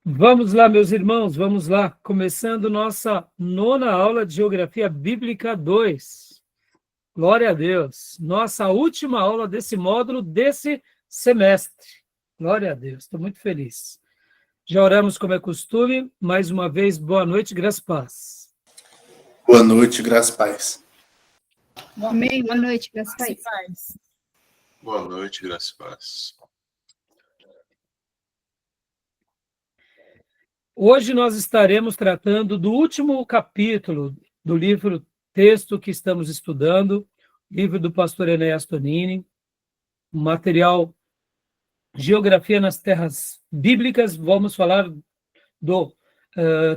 Vamos lá, meus irmãos, vamos lá. Começando nossa nona aula de Geografia Bíblica 2. Glória a Deus. Nossa última aula desse módulo, desse semestre. Glória a Deus, estou muito feliz. Já oramos como é costume. Mais uma vez, boa noite, graça e paz. Boa noite, graça e paz. Amém, boa noite, graça e paz. Boa noite, graça e paz. Hoje nós estaremos tratando do último capítulo do livro texto que estamos estudando, livro do pastor Enéas Tonini, material Geografia nas Terras Bíblicas. Vamos falar do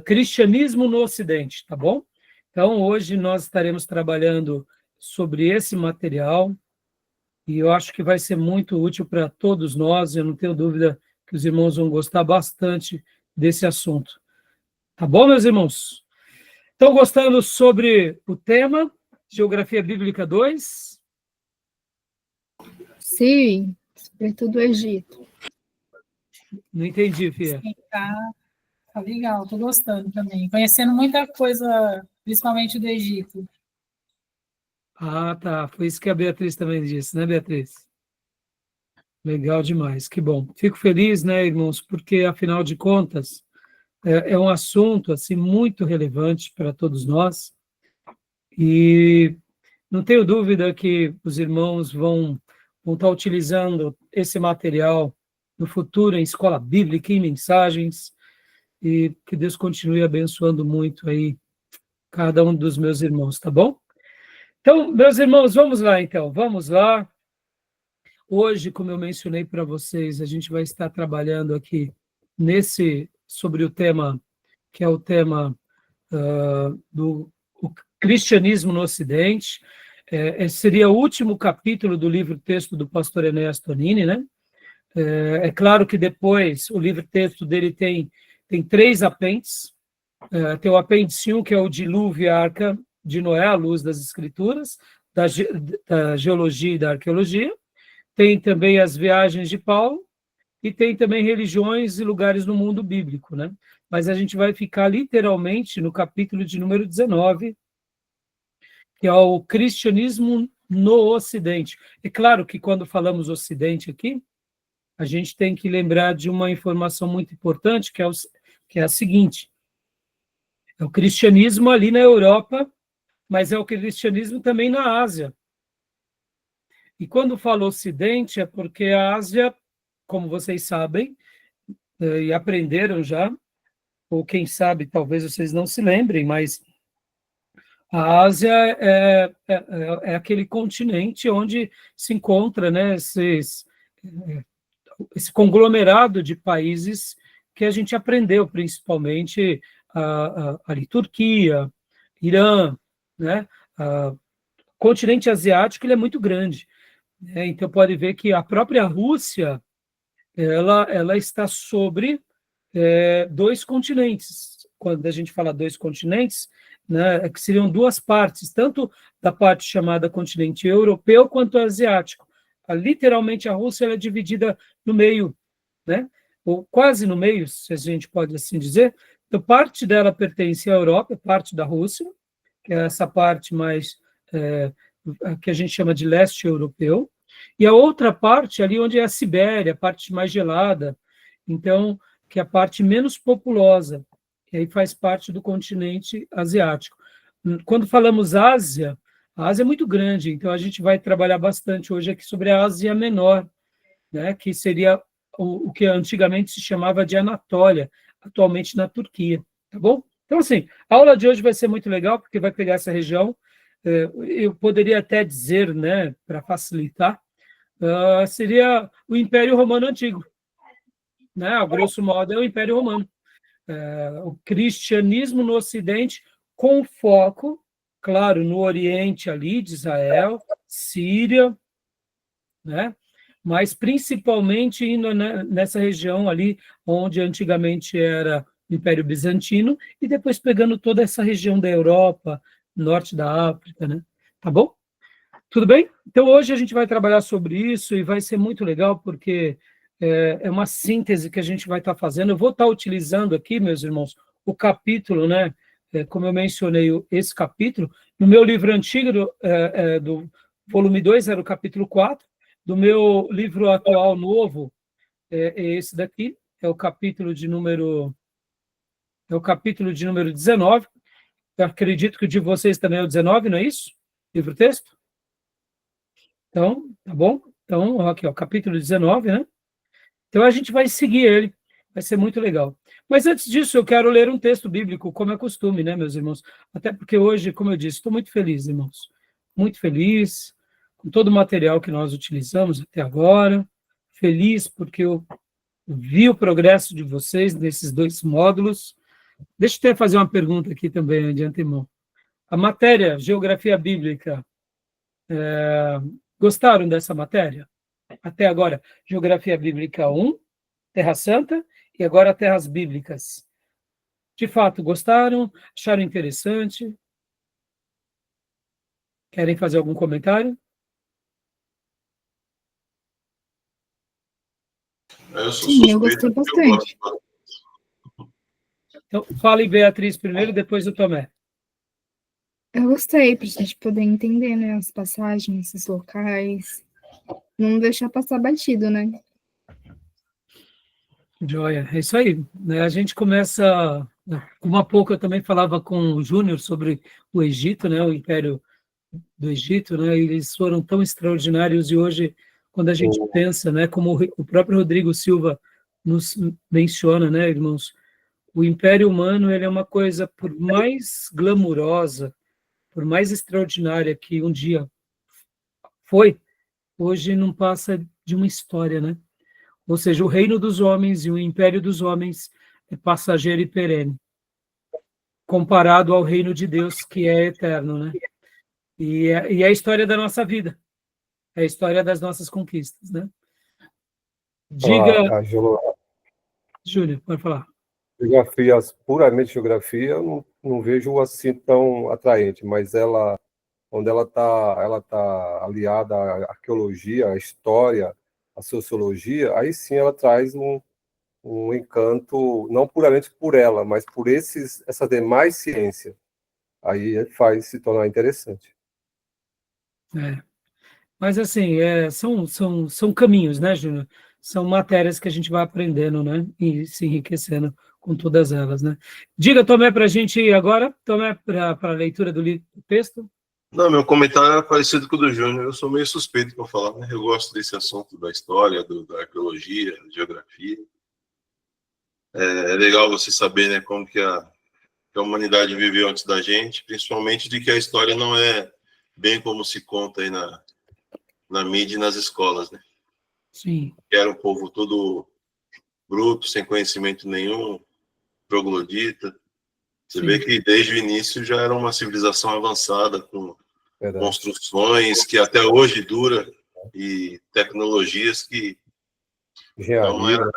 cristianismo no Ocidente, tá bom? Então, hoje nós estaremos trabalhando sobre esse material e eu acho que vai ser muito útil para todos nós. Eu não tenho dúvida que os irmãos vão gostar bastante desse assunto. Tá bom, meus irmãos? Estão gostando sobre o tema Geografia Bíblica 2? Sim, sobretudo o Egito. Não entendi, Fia. Sim, tá legal, estou gostando também. Conhecendo muita coisa, principalmente do Egito. Ah, tá. Foi isso que a Beatriz também disse, né, Beatriz? Legal demais, que bom. Fico feliz, né, irmãos, porque, afinal de contas, é um assunto assim, muito relevante para todos nós e não tenho dúvida que os irmãos vão estar utilizando esse material no futuro em escola bíblica, em mensagens, e que Deus continue abençoando muito aí cada um dos meus irmãos, tá bom? Então, meus irmãos, vamos lá então, vamos lá. Hoje, como eu mencionei para vocês, a gente vai estar trabalhando aqui sobre o tema, que é o tema do cristianismo no Ocidente. Seria o último capítulo do livro-texto do pastor Enéas Tonini, né? É claro que depois o livro-texto dele tem 3 apêndices. Tem o apêndice 1, que é o dilúvio e a arca de Noé, à luz das escrituras, da geologia e da arqueologia. Tem também as viagens de Paulo, e tem também religiões e lugares no mundo bíblico, né? Mas a gente vai ficar literalmente no capítulo de número 19, que é o cristianismo no Ocidente. É claro que quando falamos Ocidente aqui, a gente tem que lembrar de uma informação muito importante, que é a seguinte: é o cristianismo ali na Europa, mas é o cristianismo também na Ásia. E quando falo Ocidente, é porque a Ásia, como vocês sabem, e aprenderam já, ou quem sabe, talvez vocês não se lembrem, mas a Ásia é aquele continente onde se encontra, né, esse conglomerado de países que a gente aprendeu, principalmente ali Turquia, Irã, né? O continente asiático ele é muito grande, né? Então pode ver que a própria Rússia ela está sobre 2 continentes. Quando a gente fala 2 continentes, né, que seriam 2 partes, tanto da parte chamada continente europeu quanto asiático. Literalmente a Rússia ela é dividida no meio, né? Ou quase no meio, se a gente pode assim dizer. Então, parte dela pertence à Europa, parte da Rússia, que é essa parte mais que a gente chama de leste europeu, e a outra parte ali onde é a Sibéria, a parte mais gelada, então, que é a parte menos populosa, que aí faz parte do continente asiático. Quando falamos Ásia, a Ásia é muito grande, então a gente vai trabalhar bastante hoje aqui sobre a Ásia Menor, né, que seria o que antigamente se chamava de Anatólia, atualmente na Turquia, tá bom? Então, assim, a aula de hoje vai ser muito legal, porque vai pegar essa região. Eu poderia até dizer, né, para facilitar, seria o Império Romano Antigo, né? A grosso modo é o Império Romano. O cristianismo no Ocidente, com foco, claro, no Oriente ali, de Israel, Síria, né? Mas principalmente indo nessa região ali, onde antigamente era o Império Bizantino, e depois pegando toda essa região da Europa, norte da África, né? Tá bom? Tudo bem? Então, hoje a gente vai trabalhar sobre isso e vai ser muito legal, porque é uma síntese que a gente vai estar fazendo. Eu vou estar utilizando aqui, meus irmãos, o capítulo, né? Como eu mencionei, esse capítulo, no meu livro antigo, do volume 2, era o capítulo 4, do meu livro atual novo, é esse daqui, é o capítulo de número 19. Eu acredito que o de vocês também é o 19, não é isso? Livro-texto? Então, tá bom? Então, aqui, ó, capítulo 19, né? Então, a gente vai seguir ele, vai ser muito legal. Mas antes disso, eu quero ler um texto bíblico, como é costume, né, meus irmãos? Até porque hoje, como eu disse, estou muito feliz, irmãos. Muito feliz com todo o material que nós utilizamos até agora. Feliz porque eu vi o progresso de vocês nesses 2 módulos. Deixa eu até fazer uma pergunta aqui também, de antemão. A matéria Geografia Bíblica, gostaram dessa matéria? Até agora, Geografia Bíblica 1, Terra Santa, e agora Terras Bíblicas. De fato, gostaram? Acharam interessante? Querem fazer algum comentário? Eu sou Sim, eu suspeito gostei porque eu bastante. gosto. Então, fale, Beatriz, primeiro, depois o Tomé. Eu gostei, para a gente poder entender, né, as passagens, esses locais. Não deixar passar batido, né? Joia, é isso aí. Né? A gente começa, como há pouco eu também falava com o Júnior sobre o Egito, né, o Império do Egito, né, eles foram tão extraordinários e hoje, quando a gente pensa, né, como o próprio Rodrigo Silva nos menciona, né, irmãos, o Império Humano ele é uma coisa, por mais glamurosa, por mais extraordinária que um dia foi, hoje não passa de uma história, né? Ou seja, o reino dos homens e o império dos homens é passageiro e perene, comparado ao reino de Deus, que é eterno, né? E é a história da nossa vida, é a história das nossas conquistas, né? Diga, A Júnior, pode falar. geografia, puramente geografia, eu não vejo assim tão atraente, mas ela, onde ela tá aliada à arqueologia, à história, à sociologia, aí sim ela traz um encanto, não puramente por ela, mas por essa demais ciência. Aí faz se tornar interessante. É. Mas, assim, são caminhos, né, Júnior? São matérias que a gente vai aprendendo, né? E se enriquecendo com todas elas, né? Diga, Tomé, para a gente ir agora, Tomé, para a leitura do texto. Não, meu comentário é parecido com o do Júnior. Eu sou meio suspeito para falar, né? Eu gosto desse assunto da história, da arqueologia, da geografia. É legal você saber, né, como que a humanidade viveu antes da gente, principalmente de que a história não é bem como se conta aí na mídia e nas escolas, né? Sim. Que era um povo todo bruto, sem conhecimento nenhum, troglodita. Você vê que desde o início já era uma civilização avançada, com Verdade. construções que até hoje dura e tecnologias que não Engenharia, era.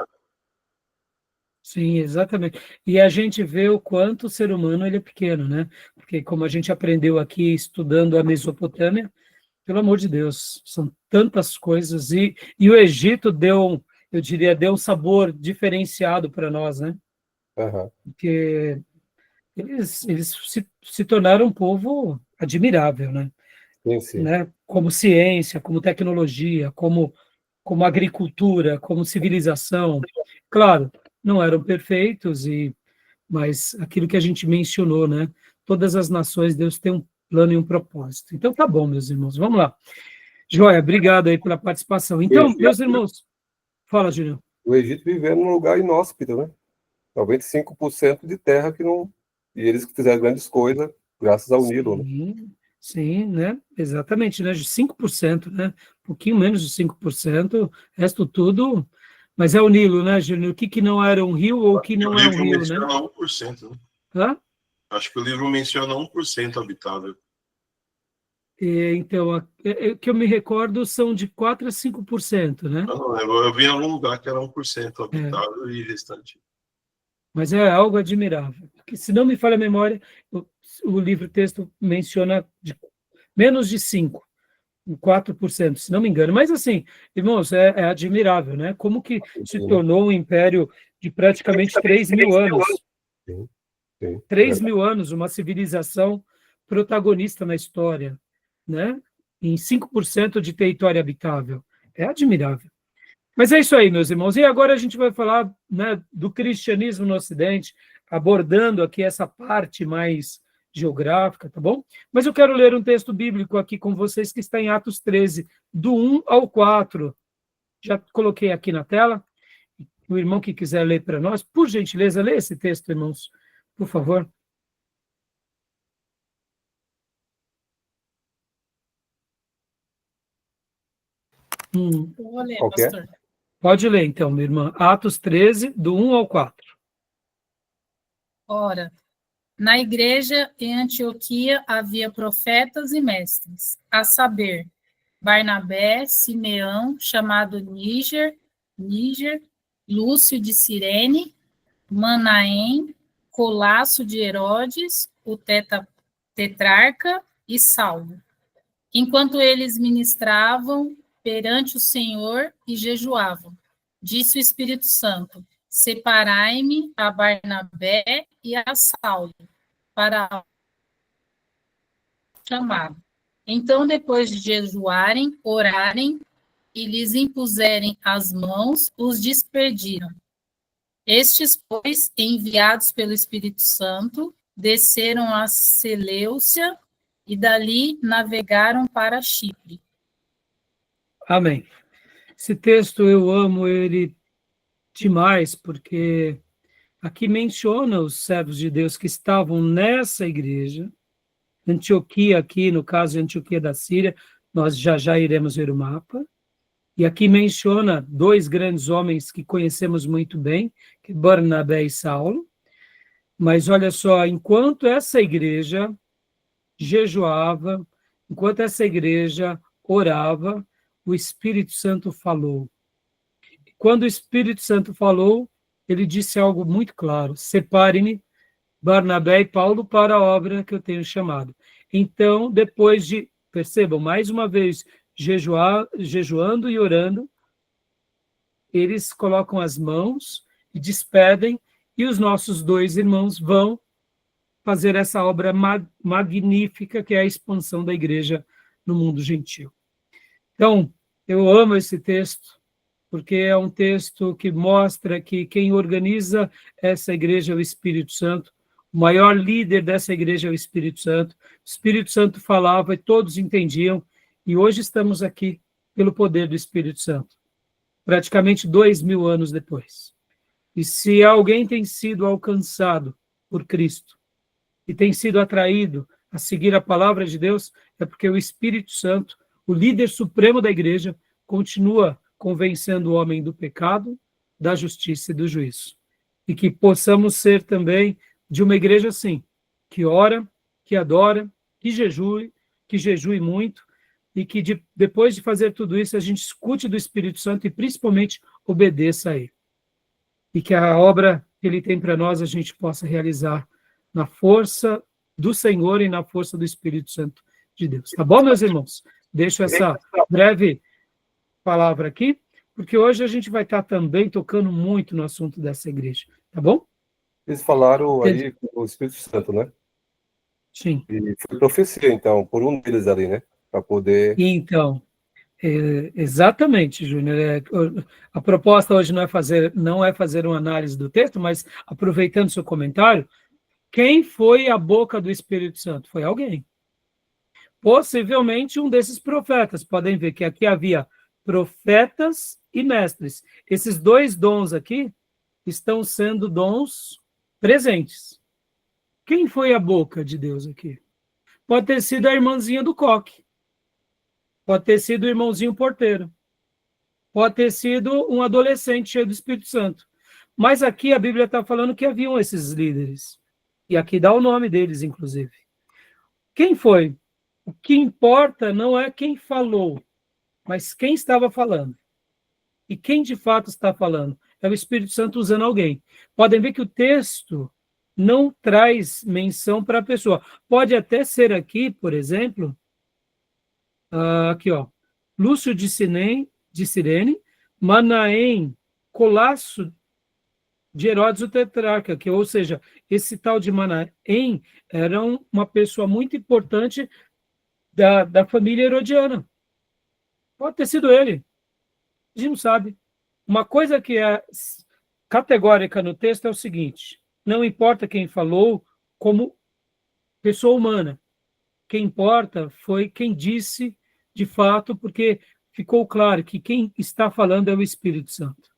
Sim, exatamente. E a gente vê o quanto o ser humano ele é pequeno, né? Porque como a gente aprendeu aqui estudando a Mesopotâmia, pelo amor de Deus, são tantas coisas. E o Egito deu, eu diria, deu um sabor diferenciado para nós, né? Uhum. Porque eles se tornaram um povo admirável, né? Sim. Né? Como ciência, como tecnologia, como agricultura, como civilização. Claro, não eram perfeitos, mas aquilo que a gente mencionou, né? Todas as nações, Deus tem um plano e um propósito. Então, tá bom, meus irmãos, vamos lá. Joia, obrigado aí pela participação. Então, meus irmãos, fala, Júnior. O Egito vivendo num lugar inóspito, né? 95% de terra que não... E eles que fizeram grandes coisas graças ao Nilo, né? Sim, né? Exatamente, né? De 5%, né? Um pouquinho menos de 5%, resto tudo. Mas é o Nilo, né, Júnior? O que não era um rio ou o que não é um rio, né? O livro menciona 1%, né? Hã? Acho que o livro menciona 1% habitável. Então, que eu me recordo são de 4% a 5%, né? Eu não lembro. Eu vi em algum lugar que era 1% habitável e restante. Mas é algo admirável. Porque, se não me falha a memória, o livro-texto menciona menos de 5%. 4%, se não me engano. Mas, assim, irmãos, é admirável, né? Como que se tornou um império de praticamente 3.000 anos. Sim, sim, 3.000 anos, uma civilização protagonista na história, né? Em 5% de território habitável. É admirável. Mas é isso aí, meus irmãos. E agora a gente vai falar, né, do cristianismo no Ocidente, abordando aqui essa parte mais geográfica, tá bom? Mas eu quero ler um texto bíblico aqui com vocês que está em Atos 13, do 1 ao 4. Já coloquei aqui na tela. O irmão que quiser ler para nós, por gentileza, lê esse texto, irmãos, por favor. Vou ler, Qual que é? pastor. Pode ler, então, minha irmã. Atos 13, do 1 ao 4. Ora, na igreja em Antioquia havia profetas e mestres, a saber, Barnabé, Simeão, chamado Níger, Lúcio de Cirene, Manaém, Colasso de Herodes, o tetrarca e Saulo. Enquanto eles ministravam perante o Senhor e jejuavam, disse o Espírito Santo: separai-me a Barnabé e a Saulo para chamado. Então, depois de jejuarem, orarem e lhes impuserem as mãos, os despediram. Estes, pois, enviados pelo Espírito Santo, desceram a Seleucia e dali navegaram para Chipre. Amém. Esse texto eu amo ele demais, porque aqui menciona os servos de Deus que estavam nessa igreja, Antioquia aqui, no caso de Antioquia da Síria, nós já iremos ver o mapa, e aqui menciona dois grandes homens que conhecemos muito bem, que é Barnabé e Saulo, mas olha só, enquanto essa igreja jejuava, enquanto essa igreja orava, o Espírito Santo falou. Quando o Espírito Santo falou, ele disse algo muito claro: separem-me, Barnabé e Paulo, para a obra que eu tenho chamado. Então, depois de, percebam, mais uma vez, jejuando e orando, eles colocam as mãos e despedem, e os nossos dois irmãos vão fazer essa obra magnífica, que é a expansão da igreja no mundo gentil. Então, eu amo esse texto, porque é um texto que mostra que quem organiza essa igreja é o Espírito Santo, o maior líder dessa igreja é o Espírito Santo. O Espírito Santo falava e todos entendiam, e hoje estamos aqui pelo poder do Espírito Santo, praticamente 2.000 anos depois. E se alguém tem sido alcançado por Cristo e tem sido atraído a seguir a palavra de Deus, é porque o Espírito Santo, o líder supremo da igreja, continua convencendo o homem do pecado, da justiça e do juízo. E que possamos ser também de uma igreja assim, que ora, que adora, que jejue muito, e que depois de fazer tudo isso, a gente escute do Espírito Santo e principalmente obedeça a ele. E que a obra que ele tem para nós a gente possa realizar na força do Senhor e na força do Espírito Santo de Deus. Tá bom, meus irmãos? Deixo essa breve palavra aqui, porque hoje a gente vai estar também tocando muito no assunto dessa igreja, tá bom? Eles falaram aí com o Espírito Santo, né? Sim. E foi profecia, então, por um deles ali, né? Para poder... Então, exatamente, Júnior. A proposta hoje não é fazer uma análise do texto, mas aproveitando seu comentário, quem foi a boca do Espírito Santo? Foi alguém. Possivelmente um desses profetas. Podem ver que aqui havia profetas e mestres. Esses dois dons aqui estão sendo dons presentes. Quem foi a boca de Deus aqui? Pode ter sido a irmãzinha do coque. Pode ter sido o irmãozinho porteiro. Pode ter sido um adolescente cheio do Espírito Santo. Mas aqui a Bíblia está falando que haviam esses líderes. E aqui dá o nome deles, inclusive. Quem foi? O que importa não é quem falou, mas quem estava falando. E quem de fato está falando? É o Espírito Santo usando alguém. Podem ver que o texto não traz menção para a pessoa. Pode até ser aqui, por exemplo, Aqui, ó. Lúcio de Cirene, Manaém, Colasso de Herodes o Tetrarca, ou seja, esse tal de Manaém era uma pessoa muito importante da família herodiana. Pode ter sido ele. A gente não sabe. Uma coisa que é categórica no texto é o seguinte: não importa quem falou como pessoa humana. Quem importa foi quem disse de fato, porque ficou claro que quem está falando é o Espírito Santo.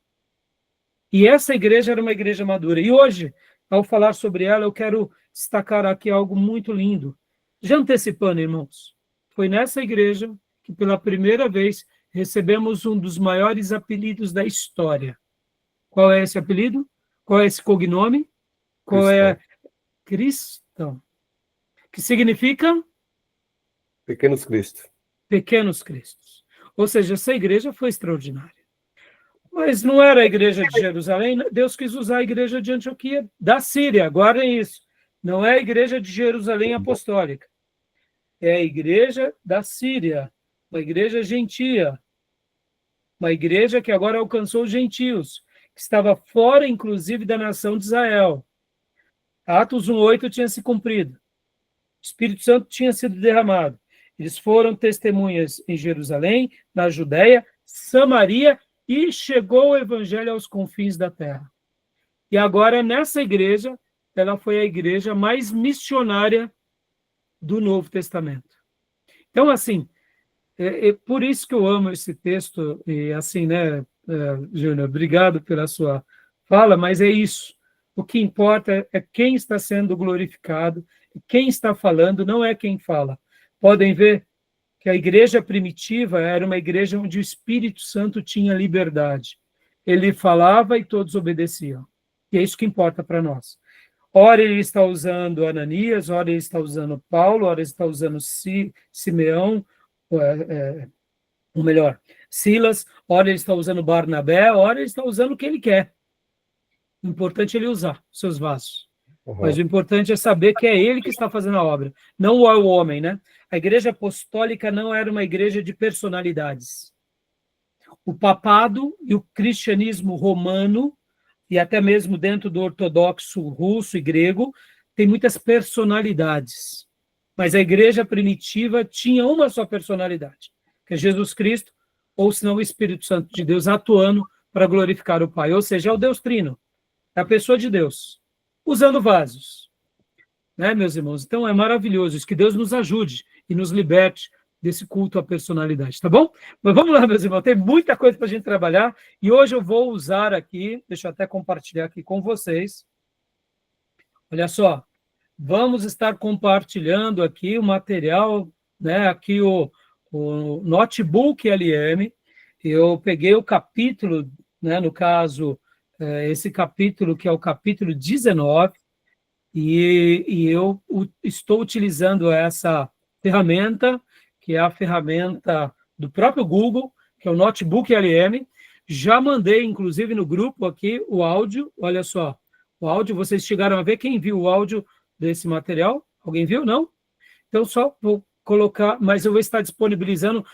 E essa igreja era uma igreja madura. E hoje, ao falar sobre ela, eu quero destacar aqui algo muito lindo. Já antecipando, irmãos, foi nessa igreja que pela primeira vez recebemos um dos maiores apelidos da história. Qual é esse apelido? Qual é esse cognome? Qual é? Cristão. Que significa? Pequenos Cristos. Pequenos Cristos. Ou seja, essa igreja foi extraordinária. Mas não era a igreja de Jerusalém, Deus quis usar a igreja de Antioquia da Síria, guardem isso. Não é a igreja de Jerusalém apostólica. É a igreja da Síria, uma igreja gentia, uma igreja que agora alcançou os gentios, que estava fora, inclusive, da nação de Israel. Atos 1:8 tinha se cumprido. O Espírito Santo tinha sido derramado. Eles foram testemunhas em Jerusalém, na Judéia, Samaria, e chegou o evangelho aos confins da terra. E agora, nessa igreja, ela foi a igreja mais missionária do Novo Testamento. Então, assim, por isso que eu amo esse texto, e assim, né, Júnior, obrigado pela sua fala, mas é isso. O que importa é quem está sendo glorificado, quem está falando, não é quem fala. Podem ver que a igreja primitiva era uma igreja onde o Espírito Santo tinha liberdade. Ele falava e todos obedeciam. E é isso que importa para nós. Ora ele está usando Ananias, ora ele está usando Paulo, ora ele está usando Simeão, ou melhor, Silas, ora ele está usando Barnabé, ora ele está usando o que ele quer. O importante é ele usar os seus vasos. Mas o importante é saber que é ele que está fazendo a obra, não o homem, né? A igreja apostólica não era uma igreja de personalidades. O papado e o cristianismo romano, e até mesmo dentro do ortodoxo russo e grego, tem muitas personalidades. Mas a igreja primitiva tinha uma só personalidade, que é Jesus Cristo, ou senão o Espírito Santo de Deus atuando para glorificar o Pai. Ou seja, é o Deus Trino, é a pessoa de Deus, usando vasos. Né, meus irmãos? Então é maravilhoso isso, que Deus nos ajude e nos liberte desse culto à personalidade, tá bom? Mas vamos lá, meus irmãos, tem muita coisa para a gente trabalhar, e hoje eu vou usar aqui, deixa eu até compartilhar aqui com vocês. Olha só, vamos estar compartilhando aqui o material, né, aqui o Notebook LM, eu peguei o capítulo, né, no caso, esse capítulo que é o capítulo 19, e eu estou utilizando essa ferramenta, que é a ferramenta do próprio Google, que é o Notebook LM. Já mandei, inclusive, no grupo aqui o áudio. Olha só, o áudio, vocês chegaram a ver? Quem viu o áudio desse material? Alguém viu? Não? Então, só vou colocar, mas eu vou estar disponibilizando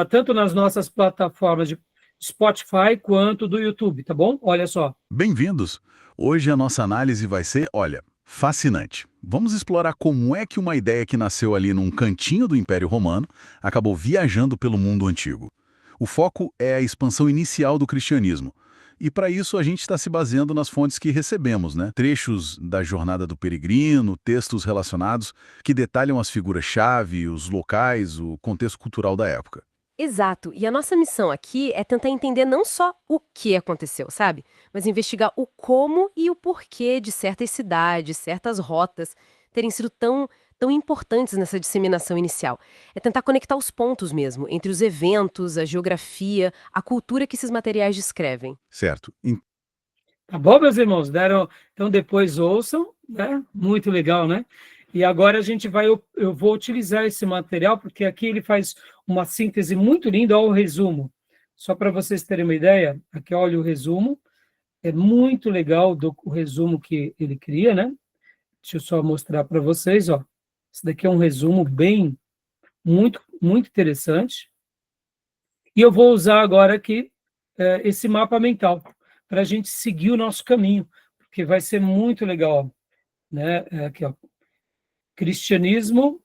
tanto nas nossas plataformas de Spotify quanto do YouTube, tá bom? Olha só. Bem-vindos! Hoje a nossa análise vai ser, olha, fascinante. Vamos explorar como é que uma ideia que nasceu ali num cantinho do Império Romano acabou viajando pelo mundo antigo. O foco é a expansão inicial do cristianismo. E para isso a gente está se baseando nas fontes que recebemos, né? Trechos da jornada do peregrino, textos relacionados que detalham as figuras-chave, os locais, o contexto cultural da época. Exato. E a nossa missão aqui é tentar entender não só o que aconteceu, sabe? Mas investigar o como e o porquê de certas cidades, certas rotas terem sido tão importantes nessa disseminação inicial. É tentar conectar os pontos mesmo, entre os eventos, a geografia, a cultura que esses materiais descrevem. Certo. Tá bom, meus irmãos? Então depois ouçam, né? Muito legal, né? E agora eu vou utilizar esse material, porque aqui ele faz uma síntese muito linda, olha o resumo. Só para vocês terem uma ideia, aqui olha o resumo, é muito legal o resumo que ele cria, né? Deixa eu só mostrar para vocês, ó. Esse daqui é um resumo muito muito interessante. E eu vou usar agora aqui esse mapa mental para a gente seguir o nosso caminho, porque vai ser muito legal, né? Aqui, ó. Cristianismo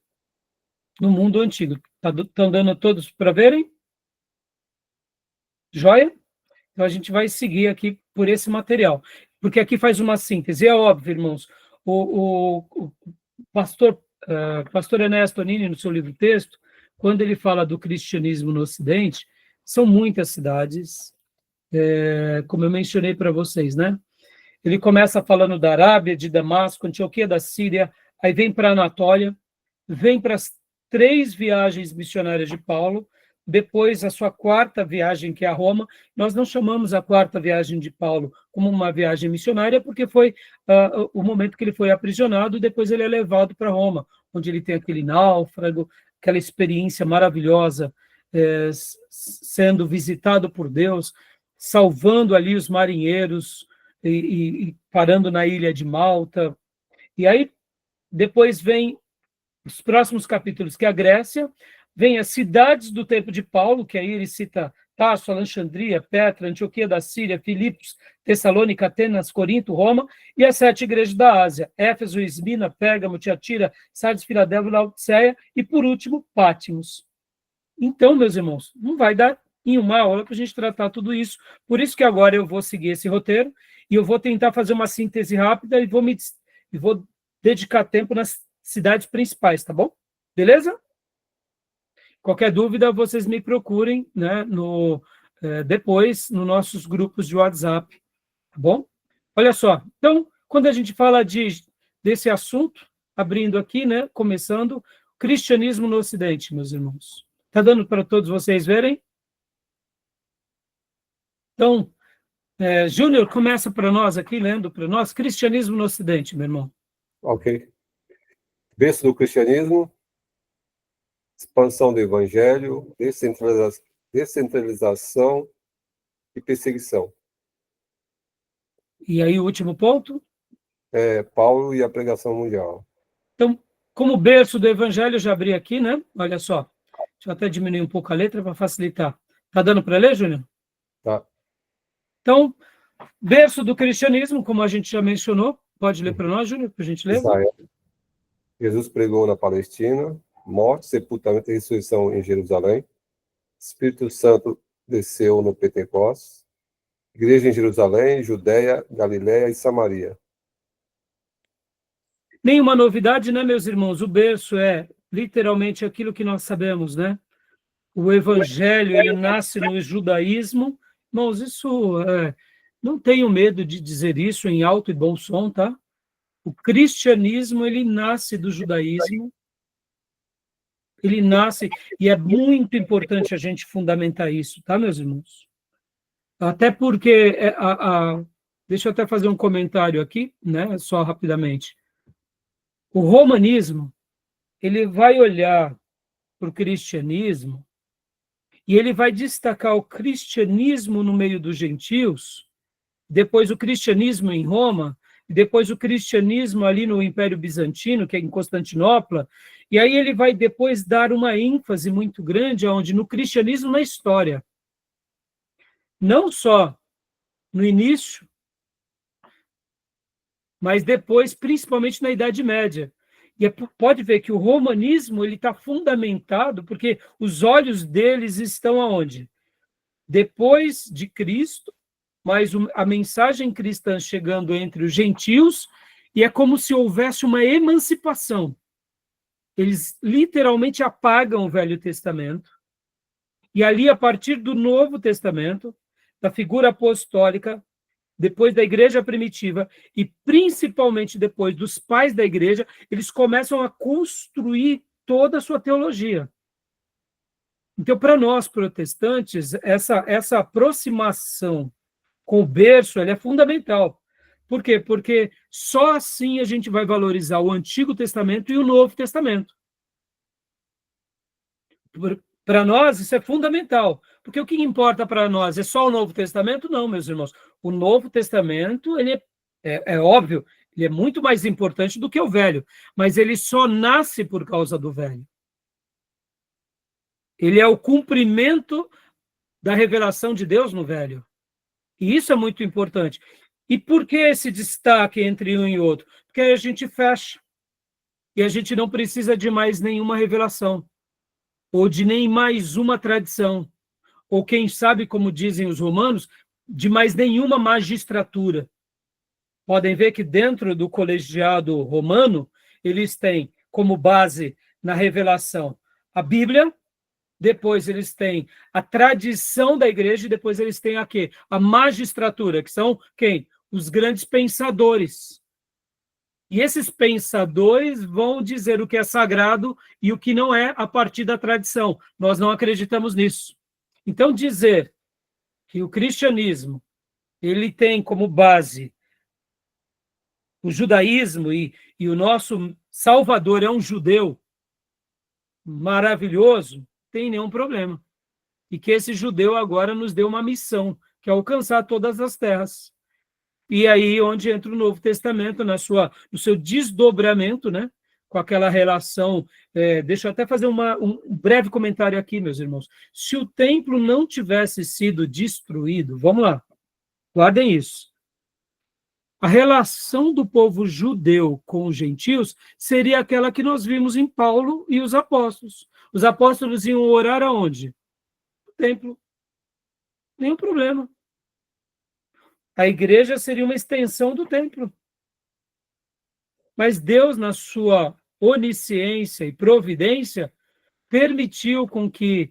no mundo antigo. Estão dando todos para verem? Joia? Então, a gente vai seguir aqui por esse material, porque aqui faz uma síntese. É óbvio, irmãos, o pastor Ernesto Nini, no seu livro-texto, quando ele fala do cristianismo no Ocidente, são muitas cidades, como eu mencionei para vocês, né? Ele começa falando da Arábia, de Damasco, Antioquia da Síria, aí vem para a Anatólia, vem para as 3 viagens missionárias de Paulo, depois a sua 4ª viagem, que é a Roma. Nós não chamamos a 4ª viagem de Paulo como uma viagem missionária, porque foi o momento que ele foi aprisionado, e depois ele é levado para Roma, onde ele tem aquele náufrago, aquela experiência maravilhosa, sendo visitado por Deus, salvando ali os marinheiros, e parando na ilha de Malta. E aí, depois vem os próximos capítulos, que é a Grécia, vem as cidades do tempo de Paulo, que aí ele cita Tarso, Alexandria, Petra, Antioquia da Síria, Filipos, Tessalônica, Atenas, Corinto, Roma, e as 7 igrejas da Ásia, Éfeso, Esmina, Pérgamo, Tiatira, Sardes, Filadélfia, Laodiceia, e por último, Pátimos. Então, meus irmãos, não vai dar em uma aula para a gente tratar tudo isso, por isso que agora eu vou seguir esse roteiro, e eu vou tentar fazer uma síntese rápida, e vou dedicar tempo nas cidades principais, tá bom? Beleza? Qualquer dúvida, vocês me procurem, né, depois nos nossos grupos de WhatsApp, tá bom? Olha só, então, quando a gente fala desse assunto, abrindo aqui, né, começando, cristianismo no Ocidente, meus irmãos. Tá dando para todos vocês verem? Então, Júnior, começa para nós aqui, lendo para nós, cristianismo no Ocidente, meu irmão. Ok. Berço do cristianismo, expansão do evangelho, descentralização e perseguição. E aí, o último ponto? Paulo e a pregação mundial. Então, como berço do evangelho, eu já abri aqui, né? Olha só. Deixa eu até diminuir um pouco a letra para facilitar. Tá dando para ler, Júnior? Tá. Então, berço do cristianismo, como a gente já mencionou, pode ler para nós, Júnior, por gentileza? Israel. Jesus pregou na Palestina, morte, sepultamento e ressurreição em Jerusalém. Espírito Santo desceu no Pentecostes. Igreja em Jerusalém, Judeia, Galiléia e Samaria. Nenhuma novidade, né, meus irmãos? O berço é literalmente aquilo que nós sabemos, né? O evangelho, ele nasce no judaísmo. Irmãos, isso, não tenho medo de dizer isso em alto e bom som, tá? O cristianismo, ele nasce do judaísmo. Ele nasce, e é muito importante a gente fundamentar isso, tá, meus irmãos? Até porque, deixa eu até fazer um comentário aqui, né, só rapidamente. O romanismo, ele vai olhar para o cristianismo e ele vai destacar o cristianismo no meio dos gentios, depois o cristianismo em Roma, e depois o cristianismo ali no Império Bizantino, que é em Constantinopla, e aí ele vai depois dar uma ênfase muito grande no cristianismo na história. Não só no início, mas depois, principalmente na Idade Média. E pode ver que o romanismo ele está fundamentado porque os olhos deles estão aonde? Depois de Cristo, mas a mensagem cristã chegando entre os gentios, e é como se houvesse uma emancipação. Eles literalmente apagam o Velho Testamento, e ali, a partir do Novo Testamento, da figura apostólica, depois da igreja primitiva, e principalmente depois dos pais da igreja, eles começam a construir toda a sua teologia. Então, para nós protestantes, essa aproximação com o berço ela é fundamental. Por quê? Porque só assim a gente vai valorizar o Antigo Testamento e o Novo Testamento. Para nós, isso é fundamental. Porque o que importa para nós é só o Novo Testamento? Não, meus irmãos. O Novo Testamento, ele é óbvio, ele é muito mais importante do que o Velho, mas ele só nasce por causa do Velho. Ele é o cumprimento da revelação de Deus no Velho. E isso é muito importante. E por que esse destaque entre um e outro? Porque aí a gente fecha. E a gente não precisa de mais nenhuma revelação. Ou de nem mais uma tradição. Ou quem sabe, como dizem os romanos, de mais nenhuma magistratura. Podem ver que dentro do colegiado romano, eles têm como base na revelação a Bíblia, depois eles têm a tradição da igreja, e depois eles têm a quê? A magistratura, que são quem? Os grandes pensadores. E esses pensadores vão dizer o que é sagrado e o que não é a partir da tradição. Nós não acreditamos nisso. Então, dizer que o cristianismo ele tem como base o judaísmo e o nosso Salvador é um judeu maravilhoso, tem nenhum problema. E que esse judeu agora nos deu uma missão, que é alcançar todas as terras. E aí onde entra o Novo Testamento no seu desdobramento, né? Com aquela relação. Deixa eu até fazer um breve comentário aqui, meus irmãos. Se o templo não tivesse sido destruído, vamos lá, guardem isso. A relação do povo judeu com os gentios seria aquela que nós vimos em Paulo e os apóstolos. Os apóstolos iam orar aonde? No templo. Nenhum problema. A igreja seria uma extensão do templo. Mas Deus, na sua onisciência e providência, permitiu com que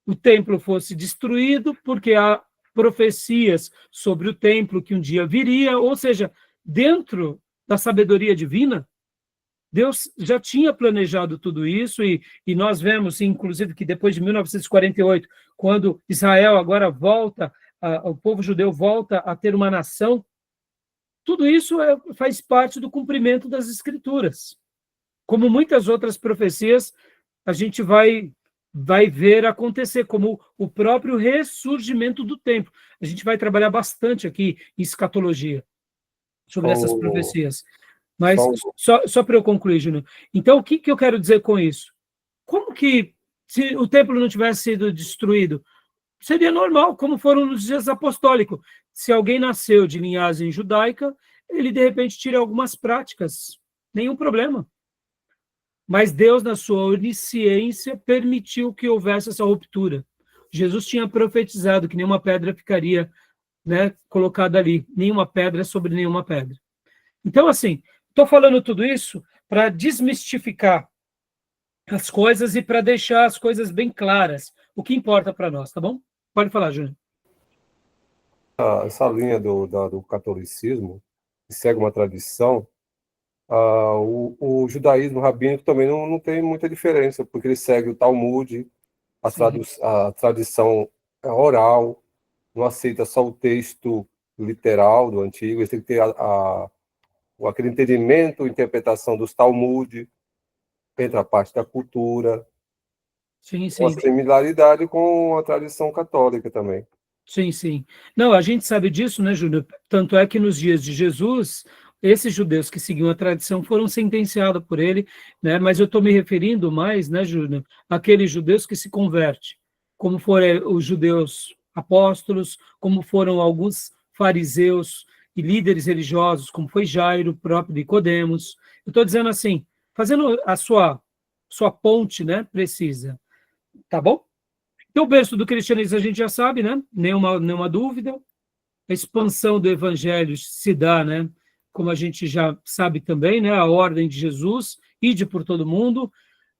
o templo fosse destruído, porque há profecias sobre o templo que um dia viria, ou seja, dentro da sabedoria divina, Deus já tinha planejado tudo isso, e nós vemos, inclusive, que depois de 1948, quando Israel agora volta, o povo judeu volta a ter uma nação, tudo isso faz parte do cumprimento das Escrituras. Como muitas outras profecias, a gente vai ver acontecer, como o próprio ressurgimento do templo. A gente vai trabalhar bastante aqui em escatologia sobre essas profecias. Mas, só para eu concluir, Júnior. Então, o que eu quero dizer com isso? Como que, se o templo não tivesse sido destruído, seria normal, como foram nos dias apostólicos. Se alguém nasceu de linhagem judaica, ele, de repente, tira algumas práticas. Nenhum problema. Mas Deus, na sua onisciência, permitiu que houvesse essa ruptura. Jesus tinha profetizado que nenhuma pedra ficaria, né, colocada ali. Nenhuma pedra sobre nenhuma pedra. Então, assim, estou falando tudo isso para desmistificar as coisas e para deixar as coisas bem claras. O que importa para nós, tá bom? Pode falar, Júnior. Essa linha do catolicismo, que segue uma tradição, o judaísmo rabínico também não tem muita diferença, porque ele segue o Talmud, a tradição oral, não aceita só o texto literal do Antigo, ele tem que ter aquele entendimento, interpretação dos Talmud, entra a parte da cultura, Sim. uma similaridade com a tradição católica também. Sim. Não, a gente sabe disso, né, Júnior? Tanto é que nos dias de Jesus, esses judeus que seguiam a tradição foram sentenciados por ele, né? Mas eu estou me referindo mais, né, Júnior, àqueles judeus que se convertem, como foram os judeus apóstolos, como foram alguns fariseus e líderes religiosos, como foi Jairo, o próprio Nicodemos. Eu estou dizendo assim, fazendo a sua ponte, né, precisa. Tá bom? Então, o berço do cristianismo a gente já sabe, né? Nenhuma dúvida. A expansão do evangelho se dá, né? Como a gente já sabe também, né? A ordem de Jesus, ide por todo mundo,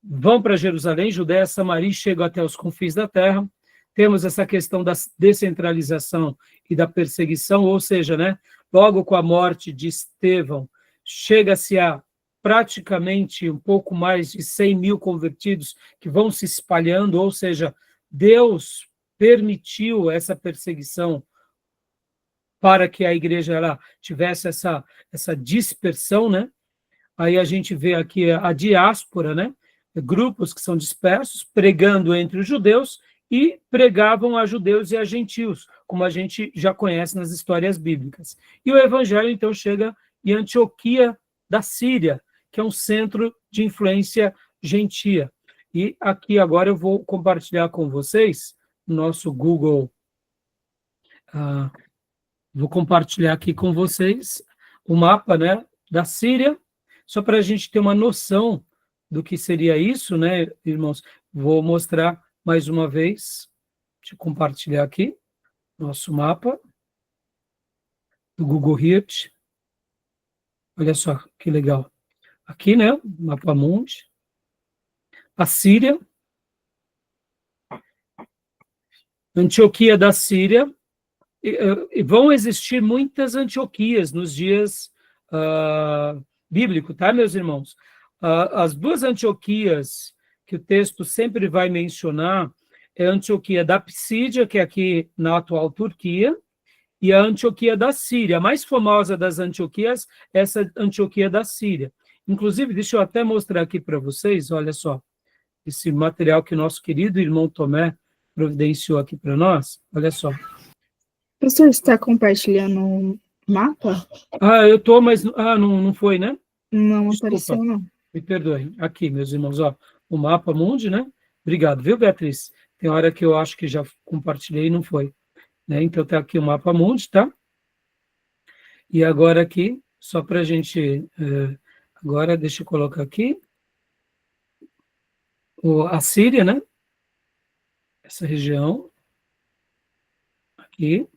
vão para Jerusalém, Judéia, Samaria, chegam até os confins da terra. Temos essa questão da descentralização e da perseguição, ou seja, né? Logo com a morte de Estevão, chega-se a praticamente um pouco mais de 100 mil convertidos que vão se espalhando, ou seja, Deus permitiu essa perseguição para que a igreja ela tivesse essa dispersão, né? Aí a gente vê aqui a diáspora, né? Grupos que são dispersos, pregando entre os judeus e pregavam a judeus e a gentios, como a gente já conhece nas histórias bíblicas. E o evangelho, então, chega em Antioquia da Síria, que é um centro de influência gentia. E aqui agora eu vou compartilhar com vocês o nosso Google. Vou compartilhar aqui com vocês o mapa, né, da Síria, só para a gente ter uma noção do que seria isso, né, irmãos? Vou mostrar mais uma vez. Deixa eu compartilhar aqui nosso mapa do Google Earth. Olha só que legal. Aqui, né, mapa mundi. A Síria. Antioquia da Síria. E vão existir muitas Antioquias nos dias bíblicos, tá, meus irmãos? As duas Antioquias que o texto sempre vai mencionar é a Antioquia da Psídia, que é aqui na atual Turquia, e a Antioquia da Síria. A mais famosa das Antioquias é essa Antioquia da Síria. Inclusive, deixa eu até mostrar aqui para vocês, olha só, esse material que o nosso querido irmão Tomé providenciou aqui para nós, olha só. Pastor, você está compartilhando o mapa? Eu estou, mas não foi, né? Não Desculpa. apareceu, não. Me perdoem. Aqui, meus irmãos, ó, o mapa mundi, né? Obrigado, viu, Beatriz? Tem hora que eu acho que já compartilhei e não foi. Né? Então, tá aqui o mapa mundi, tá? E agora aqui, só para a gente... agora, deixa eu colocar aqui. A Síria, né? Essa região. Aqui.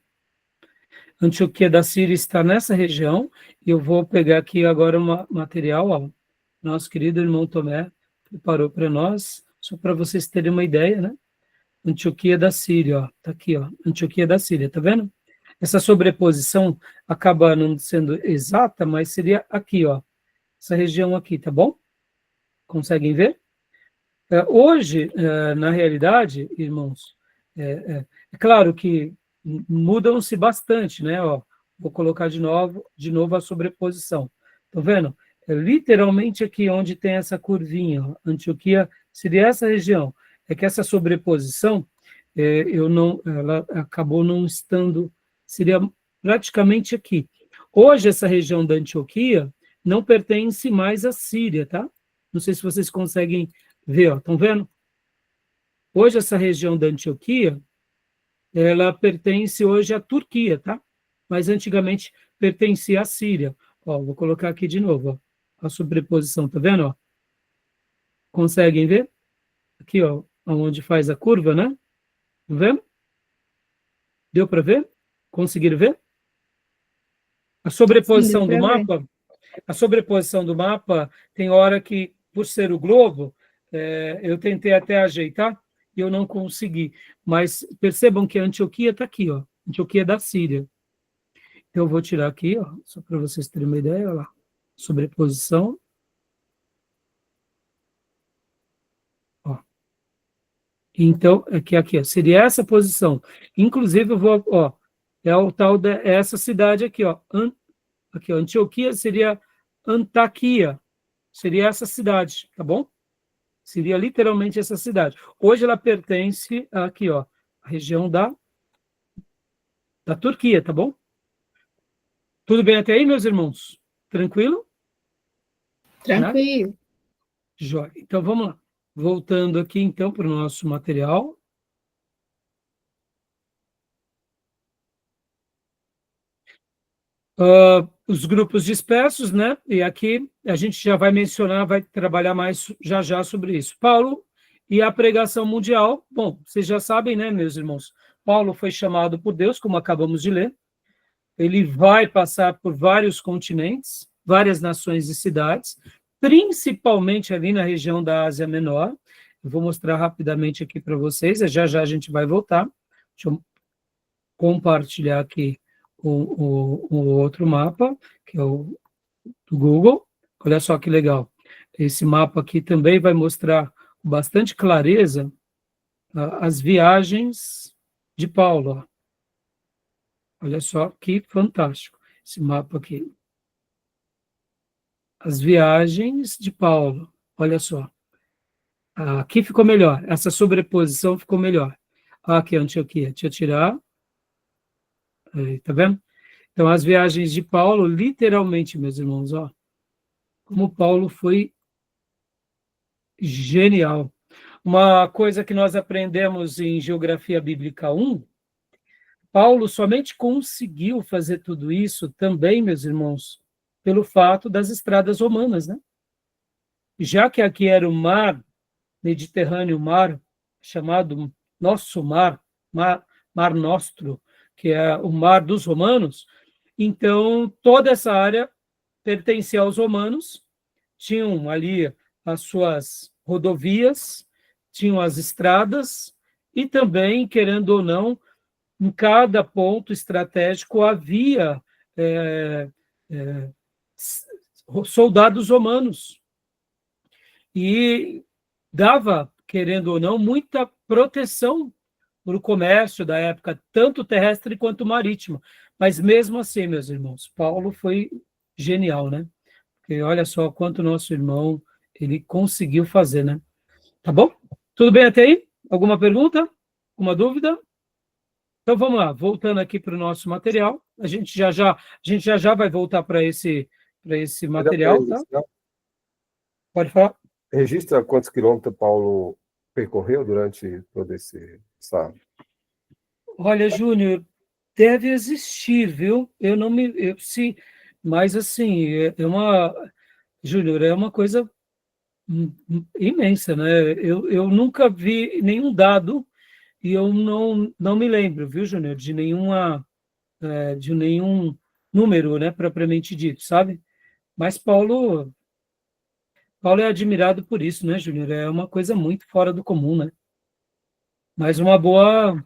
Antioquia da Síria está nessa região. E eu vou pegar aqui agora um material, ó. Nosso querido irmão Tomé preparou para nós, só para vocês terem uma ideia, né? Antioquia da Síria, ó. Tá aqui, ó. Antioquia da Síria, tá vendo? Essa sobreposição acaba não sendo exata, mas seria aqui, ó. Essa região aqui, tá bom? Conseguem ver? Hoje, na realidade, irmãos, é claro que mudam-se bastante, né? Ó, vou colocar de novo a sobreposição. Estão vendo? É literalmente aqui onde tem essa curvinha, ó. Antioquia seria essa região. É que essa sobreposição, ela acabou não estando, seria praticamente aqui. Hoje, essa região da Antioquia não pertence mais à Síria, tá? Não sei se vocês conseguem ver, ó, estão vendo? Hoje, essa região da Antioquia, ela pertence hoje à Turquia, tá? Mas antigamente pertencia à Síria. Ó, vou colocar aqui de novo, ó, a sobreposição, tá vendo? Ó? Conseguem ver? Aqui, ó, onde faz a curva, né? Tá vendo? Deu para ver? Conseguiram ver? A sobreposição Sim, deu do pra ver. mapa, a sobreposição do mapa tem hora que, por ser o globo, eu tentei até ajeitar e eu não consegui. Mas percebam que a Antioquia está aqui, ó. Antioquia da Síria. Então, eu vou tirar aqui, ó, só para vocês terem uma ideia, olha lá. Sobreposição. Ó. Então, aqui, ó, seria essa posição. Inclusive, eu vou, ó, é o tal essa cidade aqui, ó. Aqui, ó, Antioquia seria Antaquia. Seria essa cidade, tá bom? Seria literalmente essa cidade. Hoje ela pertence aqui, ó, à região da Turquia, tá bom? Tudo bem até aí, meus irmãos? Tranquilo? Tranquilo. Jóia. Então, vamos lá. Voltando aqui, então, para o nosso material. Os grupos dispersos, né? E aqui a gente já vai mencionar, vai trabalhar mais já sobre isso. Paulo e a pregação mundial. Bom, vocês já sabem, né, meus irmãos? Paulo foi chamado por Deus, como acabamos de ler. Ele vai passar por vários continentes, várias nações e cidades, principalmente ali na região da Ásia Menor. Eu vou mostrar rapidamente aqui para vocês, já a gente vai voltar. Deixa eu compartilhar aqui o outro mapa, que é o do Google. Olha só que legal. Esse mapa aqui também vai mostrar com bastante clareza as viagens de Paulo. Ó. Olha só que fantástico esse mapa aqui. As viagens de Paulo. Olha só. Aqui ficou melhor. Essa sobreposição ficou melhor. Aqui, Antioquia. Deixa eu tirar. Aí, tá vendo? Então, as viagens de Paulo, literalmente, meus irmãos, ó. Como Paulo foi genial. Uma coisa que nós aprendemos em Geografia Bíblica 1, Paulo somente conseguiu fazer tudo isso também, meus irmãos, pelo fato das estradas romanas, né? Já que aqui era o mar Mediterrâneo, mar chamado Nosso Mar, Mar Nostro, que é o mar dos romanos, então toda essa área pertencia aos romanos, tinham ali as suas rodovias, tinham as estradas, e também, querendo ou não, em cada ponto estratégico havia soldados romanos. E dava, querendo ou não, muita proteção para o comércio da época, tanto terrestre quanto marítimo. Mas mesmo assim, meus irmãos, Paulo foi genial, né? Porque olha só quanto nosso irmão ele conseguiu fazer, né? Tá bom? Tudo bem até aí? Alguma pergunta? Alguma dúvida? Então vamos lá, voltando aqui para o nosso material. A gente já vai voltar para esse material, tá? Pode falar. Registra quantos quilômetros Paulo percorreu durante todo esse sábado? Olha, Júnior, deve existir, viu? Sim, mas assim, Júnior, é uma coisa imensa, né? Eu nunca vi nenhum dado e eu não me lembro, viu, Júnior, de nenhum número, né, propriamente dito, sabe? Mas Paulo é admirado por isso, né, Júnior? É uma coisa muito fora do comum, né? Mas uma boa...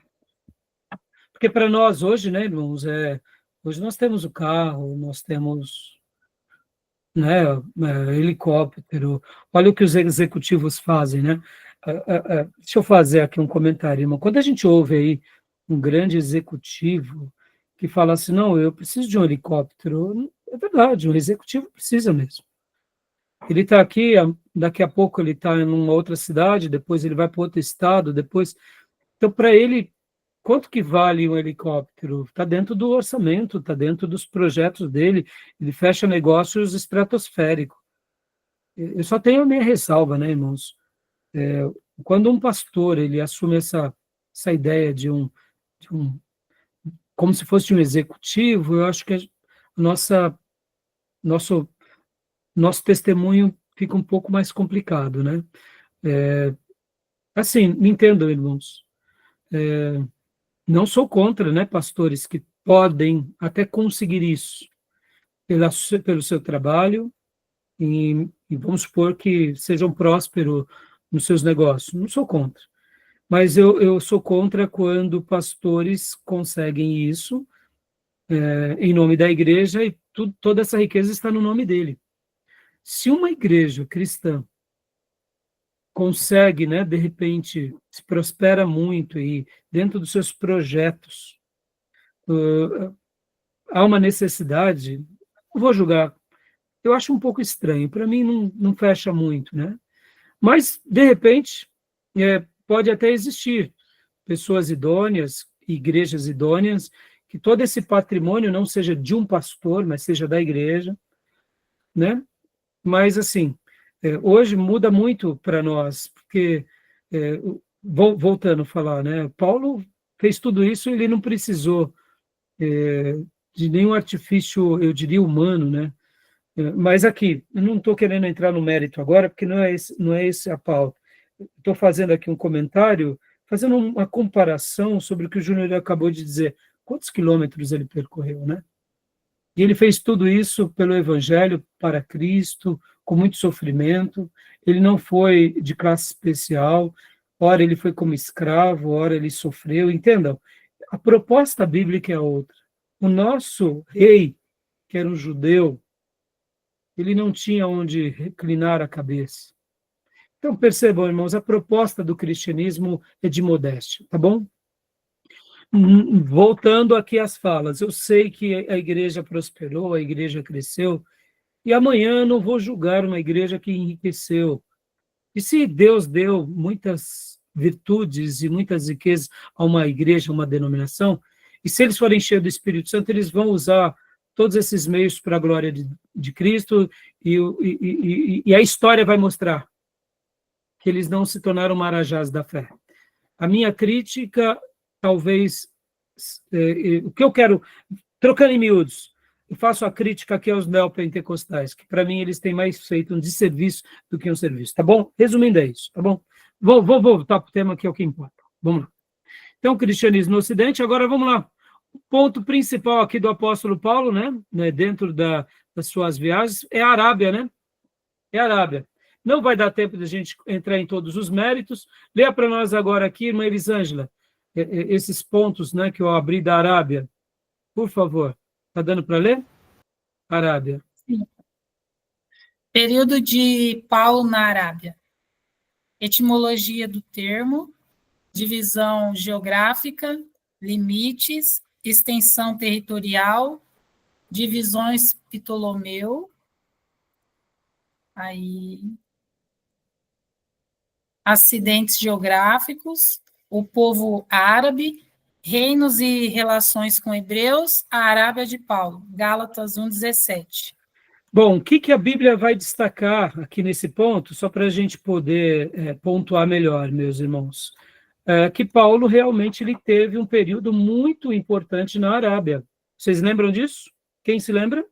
Porque para nós hoje, né, irmãos, hoje nós temos o carro, nós temos, né, helicóptero. Olha o que os executivos fazem, né? Deixa eu fazer aqui um comentário, irmão. Quando a gente ouve aí um grande executivo que fala assim, não, eu preciso de um helicóptero, é verdade, um executivo precisa mesmo. Ele está aqui, daqui a pouco ele está em uma outra cidade, depois ele vai para outro estado, depois... Então, para ele, quanto que vale um helicóptero? Está dentro do orçamento, está dentro dos projetos dele, ele fecha negócios estratosféricos. Eu só tenho a minha ressalva, né, irmãos? Quando um pastor ele assume essa ideia de um como se fosse um executivo, eu acho que nosso testemunho fica um pouco mais complicado, né? Assim, me entendam, irmãos. Não sou contra, né, pastores que podem até conseguir isso pelo seu trabalho e vamos supor que sejam prósperos nos seus negócios. Não sou contra. Mas eu sou contra quando pastores conseguem isso em nome da igreja e toda essa riqueza está no nome dele. Se uma igreja cristã consegue, né, de repente, se prospera muito e dentro dos seus projetos há uma necessidade, não vou julgar, eu acho um pouco estranho, para mim não fecha muito, né? Mas, de repente, pode até existir pessoas idôneas, igrejas idôneas, que todo esse patrimônio não seja de um pastor, mas seja da igreja, né? Mas, assim, hoje muda muito para nós, porque, voltando a falar, né? Paulo fez tudo isso e ele não precisou de nenhum artifício, eu diria, humano, né? Mas aqui, eu não estou querendo entrar no mérito agora, porque não é esse a pauta. Estou fazendo aqui um comentário, fazendo uma comparação sobre o que o Júnior acabou de dizer. Quantos quilômetros ele percorreu, né? E ele fez tudo isso pelo Evangelho, para Cristo, com muito sofrimento. Ele não foi de classe especial, ora ele foi como escravo, ora ele sofreu. Entendam? A proposta bíblica é outra. O nosso rei, que era um judeu, ele não tinha onde reclinar a cabeça. Então, percebam, irmãos, a proposta do cristianismo é de modéstia, tá bom? Voltando aqui às falas, eu sei que a igreja prosperou, a igreja cresceu, e amanhã não vou julgar uma igreja que enriqueceu. E se Deus deu muitas virtudes e muitas riquezas a uma igreja, uma denominação, e se eles forem cheios do Espírito Santo, eles vão usar todos esses meios para a glória de Cristo, e a história vai mostrar que eles não se tornaram marajás da fé. A minha crítica, talvez, o que eu quero, trocando em miúdos, eu faço a crítica aqui aos neopentecostais, que para mim eles têm mais feito um desserviço do que um serviço, tá bom? Resumindo é isso, tá bom? Vou voltar para o tema que é o que importa. Vamos lá. Então, cristianismo no Ocidente, agora vamos lá. O ponto principal aqui do apóstolo Paulo, né, dentro das suas viagens, é a Arábia, né? É a Arábia. Não vai dar tempo de a gente entrar em todos os méritos. Leia para nós agora aqui, irmã Elisângela, esses pontos, né, que eu abri da Arábia. Por favor. Está dando para ler? Arábia. Sim. Período de Paulo na Arábia. Etimologia do termo, divisão geográfica, limites, extensão territorial, divisões Ptolomeu, aí acidentes geográficos, o povo árabe, reinos e relações com hebreus, a Arábia de Paulo, Gálatas 1:17. Bom, o que a Bíblia vai destacar aqui nesse ponto, só para a gente poder pontuar melhor, meus irmãos, que Paulo realmente ele teve um período muito importante na Arábia. Vocês lembram disso? Quem se lembra?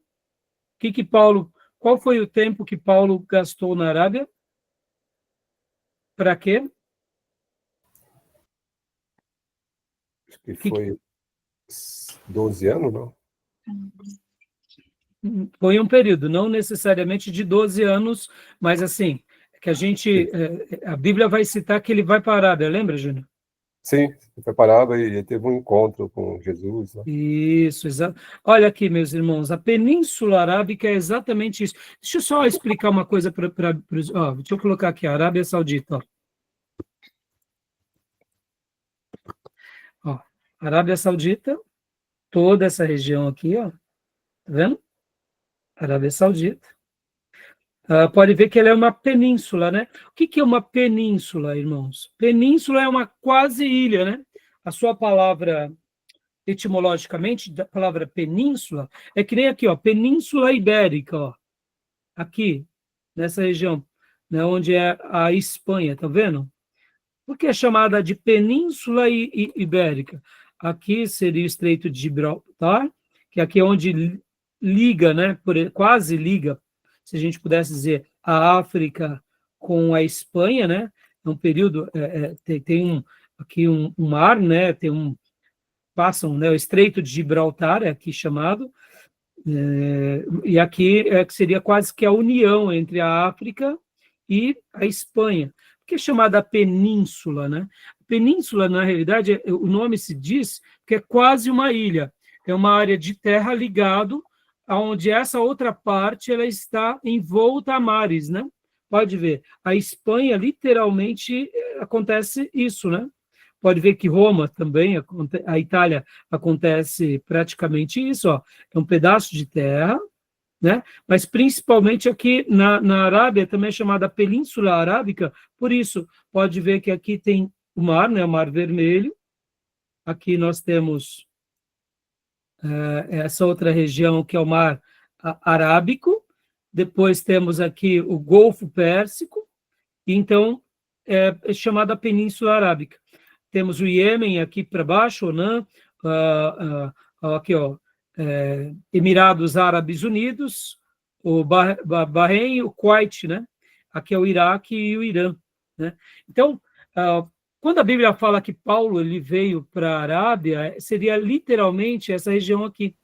Qual foi o tempo que Paulo gastou na Arábia? Para quê? Acho que foi 12 anos, não? Foi um período, não necessariamente de 12 anos, mas assim, que a Bíblia vai citar que ele vai para a Arábia, lembra, Júnior? Sim, foi parado e teve um encontro com Jesus, né? Isso, exato. Olha aqui, meus irmãos, a Península Arábica é exatamente isso. Deixa eu só explicar uma coisa para os... Deixa eu colocar aqui, a Arábia Saudita. Arábia Saudita, toda essa região aqui, tá vendo? Arábia Saudita. Pode ver que ela é uma península, né? O que é uma península, irmãos? Península é uma quase ilha, né? A sua palavra, etimologicamente, da palavra península, é que nem aqui, ó, Península Ibérica, ó. Aqui, nessa região, né, onde é a Espanha, tá vendo? Por que é chamada de Península Ibérica? Aqui seria o Estreito de Gibraltar, que aqui é onde liga, né, quase liga, se a gente pudesse dizer, a África com a Espanha, né? É um período, tem aqui um mar, né? Passam, né? O Estreito de Gibraltar é aqui chamado, e aqui que seria quase que a união entre a África e a Espanha, que é chamada península, né? Península, na realidade, o nome se diz que é quase uma ilha, é uma área de terra ligado onde essa outra parte ela está envolta a mares, né? Pode ver, a Espanha literalmente acontece isso, né? Pode ver que Roma também, a Itália acontece praticamente isso, ó. É um pedaço de terra, né? Mas principalmente aqui na Arábia também é chamada Península Arábica, por isso pode ver que aqui tem o mar, né? O Mar Vermelho. Aqui nós temos essa outra região que é o Mar Arábico, depois temos aqui o Golfo Pérsico, então é chamada Península Arábica. Temos o Iêmen aqui para baixo, Oman, aqui, ó, Emirados Árabes Unidos, o Bahrein, o Kuwait, né? Aqui é o Iraque e o Irã, né? Então, quando a Bíblia fala que Paulo ele veio para a Arábia, seria literalmente essa região aqui,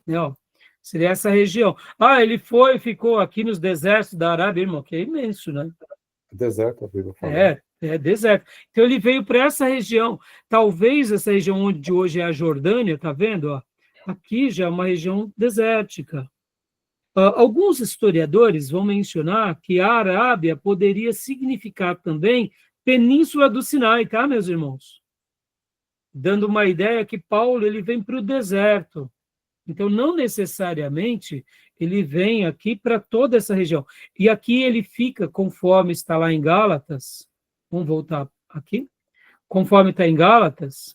né? Ó, seria essa região. Ele ficou aqui nos desertos da Arábia, irmão, que é imenso, né? Deserto, a Bíblia fala. É deserto. Então ele veio para essa região. Talvez essa região onde hoje é a Jordânia, tá vendo? Ó, aqui já é uma região desértica. Alguns historiadores vão mencionar que a Arábia poderia significar também Península do Sinai, tá, meus irmãos? Dando uma ideia que Paulo ele vem para o deserto. Então, não necessariamente ele vem aqui para toda essa região. E aqui ele fica, conforme está lá em Gálatas, vamos voltar aqui, conforme está em Gálatas,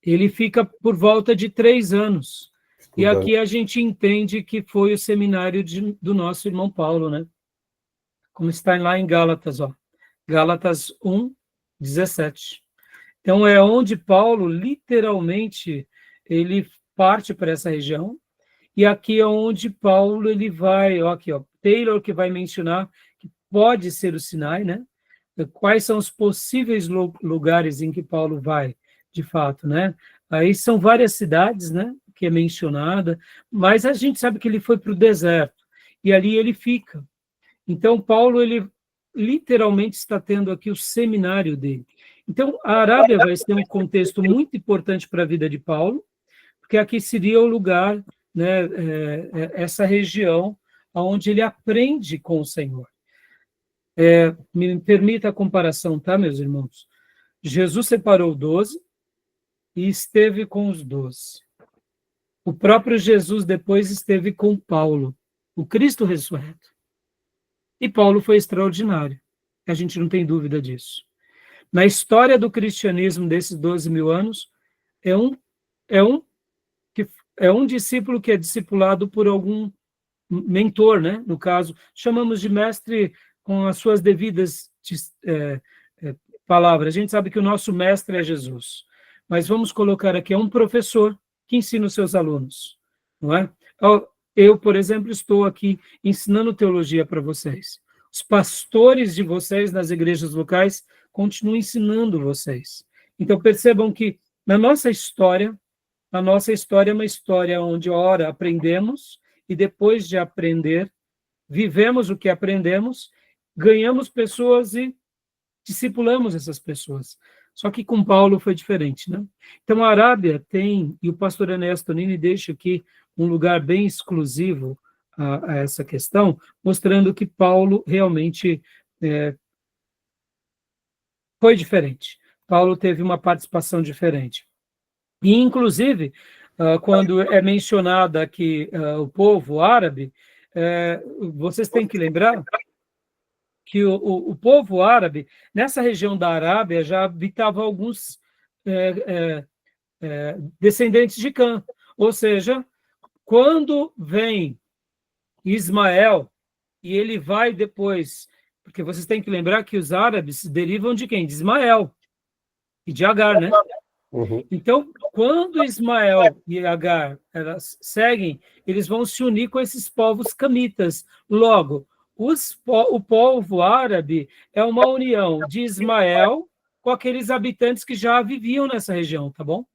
ele fica por volta de 3 anos. E aqui a gente entende que foi o seminário do nosso irmão Paulo, né? Como está lá em Gálatas, ó. Gálatas 1, 17. Então, é onde Paulo, literalmente, ele parte para essa região, e aqui é onde Paulo, ele vai, ó, aqui, ó, Taylor que vai mencionar que pode ser o Sinai, né? Quais são os possíveis lugares em que Paulo vai, de fato, né? Aí são várias cidades, né, que é mencionada, mas a gente sabe que ele foi para o deserto, e ali ele fica. Então, Paulo, ele literalmente está tendo aqui o seminário dele. Então, a Arábia vai ser um contexto muito importante para a vida de Paulo, porque aqui seria o lugar, né, essa região onde ele aprende com o Senhor. Me permita a comparação, tá, meus irmãos? Jesus separou 12 e esteve com os 12. O próprio Jesus depois esteve com Paulo, o Cristo ressurreto. E Paulo foi extraordinário, a gente não tem dúvida disso. Na história do cristianismo desses 12 mil anos, é um discípulo que é discipulado por algum mentor, né? No caso, chamamos de mestre com as suas devidas palavras. A gente sabe que o nosso mestre é Jesus, mas vamos colocar aqui, é um professor que ensina os seus alunos, não é? Eu, por exemplo, estou aqui ensinando teologia para vocês. Os pastores de vocês nas igrejas locais continuam ensinando vocês. Então, percebam que a nossa história é uma história onde, ora, aprendemos, e depois de aprender, vivemos o que aprendemos, ganhamos pessoas e discipulamos essas pessoas. Só que com Paulo foi diferente, né? Então, a Arábia tem, e o pastor Ernesto Tonini deixa aqui um lugar bem exclusivo a essa questão, mostrando que Paulo realmente foi diferente. Paulo teve uma participação diferente. E, inclusive, quando é mencionado aqui o povo árabe, vocês têm que lembrar que o povo árabe, nessa região da Arábia, já habitava alguns descendentes de Cã. Ou seja, quando vem Ismael, e ele vai depois, porque vocês têm que lembrar que os árabes derivam de quem? De Ismael e de Agar, né? Uhum. Então, quando Ismael e Agar elas seguem, eles vão se unir com esses povos camitas. Logo, o povo árabe é uma união de Ismael com aqueles habitantes que já viviam nessa região, tá bom?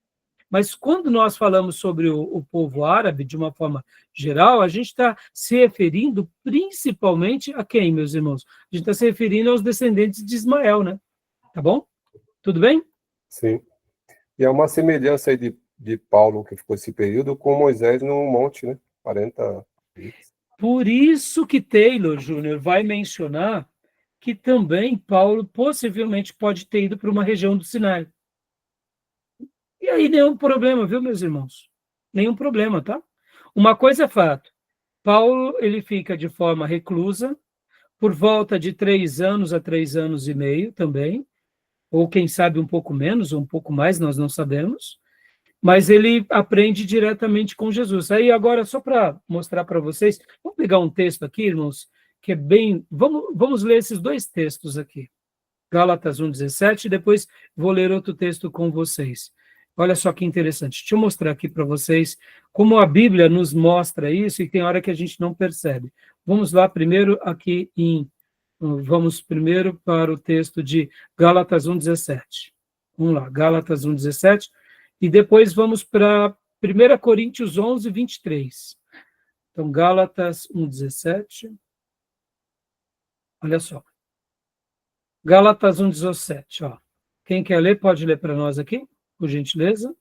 Mas quando nós falamos sobre o povo árabe, de uma forma geral, a gente está se referindo principalmente a quem, meus irmãos? A gente está se referindo aos descendentes de Ismael, né? Tá bom? Tudo bem? Sim. E é uma semelhança aí de Paulo, que ficou esse período, com Moisés no monte, né? 40 dias. Por isso que Taylor Jr. vai mencionar que também Paulo possivelmente pode ter ido para uma região do Sinai. E aí nenhum problema, viu, meus irmãos? Nenhum problema, tá? Uma coisa é fato. Paulo, ele fica de forma reclusa, por volta de 3 anos a 3 anos e meio também, ou quem sabe um pouco menos, ou um pouco mais, nós não sabemos, mas ele aprende diretamente com Jesus. Aí agora, só para mostrar para vocês, vamos pegar um texto aqui, irmãos, que é bem... Vamos ler esses 2 textos aqui. Gálatas 1:17, e depois vou ler outro texto com vocês. Olha só que interessante. Deixa eu mostrar aqui para vocês como a Bíblia nos mostra isso, e tem hora que a gente não percebe. Vamos lá primeiro aqui vamos primeiro para o texto de Gálatas 1:17. Vamos lá, Gálatas 1:17, e depois vamos para 1 Coríntios 11:23. Então, Gálatas 1:17. Olha só. Gálatas 1:17, ó. Quem quer ler, pode ler para nós aqui, por gentileza.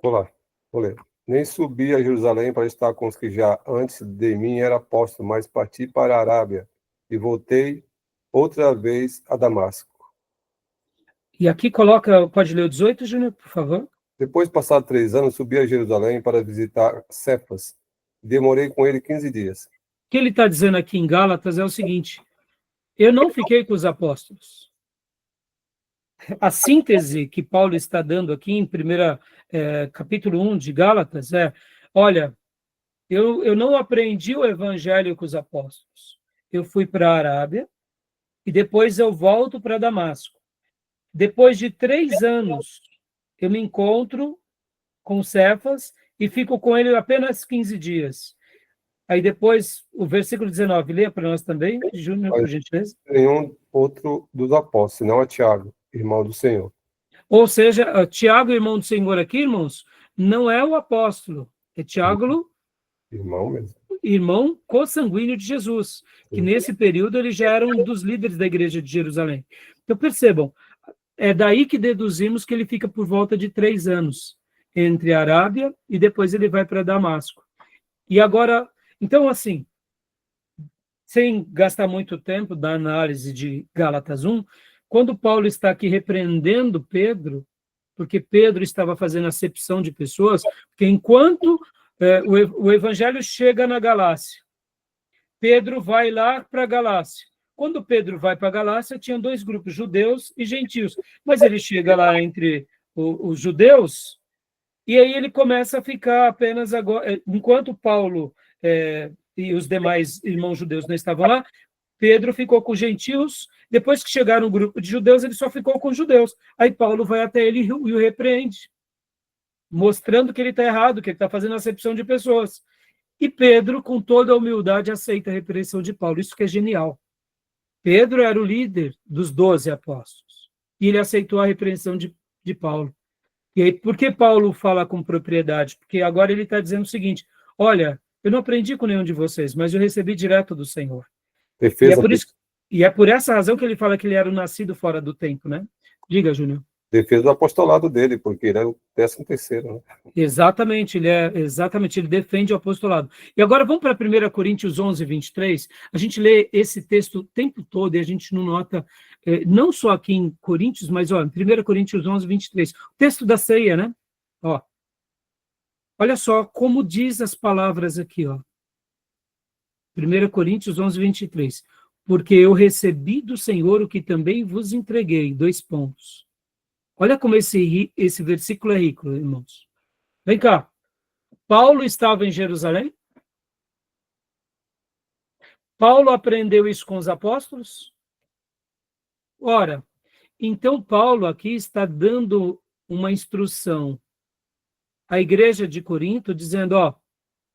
Vou ler. Nem subi a Jerusalém para estar com os que já antes de mim era apóstolo, mas parti para a Arábia e voltei outra vez a Damasco. E aqui pode ler o 18, Júnior, por favor. Depois de passar 3 anos, subi a Jerusalém para visitar Cefas. Demorei com ele 15 dias. O que ele está dizendo aqui em Gálatas é o seguinte: eu não fiquei com os apóstolos. A síntese que Paulo está dando aqui em capítulo 1 de Gálatas olha, Eu não aprendi o evangelho com os apóstolos. Eu fui para a Arábia e depois eu volto para Damasco. Depois de 3 anos, eu me encontro com Cefas e fico com ele apenas 15 dias. Aí depois, o versículo 19, leia para nós também, Júnior, por gentileza. Nenhum outro dos apóstolos, senão a Tiago, irmão do Senhor. Ou seja, Tiago, irmão do Senhor aqui, irmãos, não é o apóstolo, é Tiago, Irmão mesmo. irmão consanguíneo de Jesus, que nesse período ele já era um dos líderes da igreja de Jerusalém. Então percebam, é daí que deduzimos que ele fica por volta de 3 anos entre a Arábia e depois ele vai para Damasco. E agora, então assim, sem gastar muito tempo da análise de Gálatas 1, quando Paulo está aqui repreendendo Pedro, porque Pedro estava fazendo acepção de pessoas, porque enquanto o evangelho chega na Galácia, Pedro vai lá para a Galácia. Quando Pedro vai para a Galácia, tinha 2 grupos, judeus e gentios. Mas ele chega lá entre os judeus, e aí ele começa a ficar apenas agora. Enquanto Paulo e os demais irmãos judeus não estavam lá, Pedro ficou com os gentios. Depois que chegaram um grupo de judeus, ele só ficou com os judeus. Aí Paulo vai até ele e o repreende, mostrando que ele está errado, que ele está fazendo acepção de pessoas. E Pedro, com toda a humildade, aceita a repreensão de Paulo. Isso que é genial. Pedro era o líder dos 12 apóstolos. E ele aceitou a repreensão de Paulo. E aí, por que Paulo fala com propriedade? Porque agora ele está dizendo o seguinte: olha, eu não aprendi com nenhum de vocês, mas eu recebi direto do Senhor. Defesa, E é por essa razão que ele fala que ele era o nascido fora do tempo, né? Diga, Júnior. defesa do apostolado dele, porque ele é o 13º, né? Exatamente, ele defende o apostolado. E agora vamos para 1 Coríntios 11, 23. A gente lê esse texto o tempo todo e a gente não nota, não só aqui em Coríntios, mas ó, em 1 Coríntios 11, 23. O texto da ceia, né? Ó, olha só como diz as palavras aqui, ó. 1 Coríntios 11, 23. Porque eu recebi do Senhor o que também vos entreguei. 2 pontos. Olha como esse versículo é rico, irmãos. Vem cá. Paulo estava em Jerusalém? Paulo aprendeu isso com os apóstolos? Ora, então Paulo aqui está dando uma instrução à igreja de Corinto, dizendo, ó,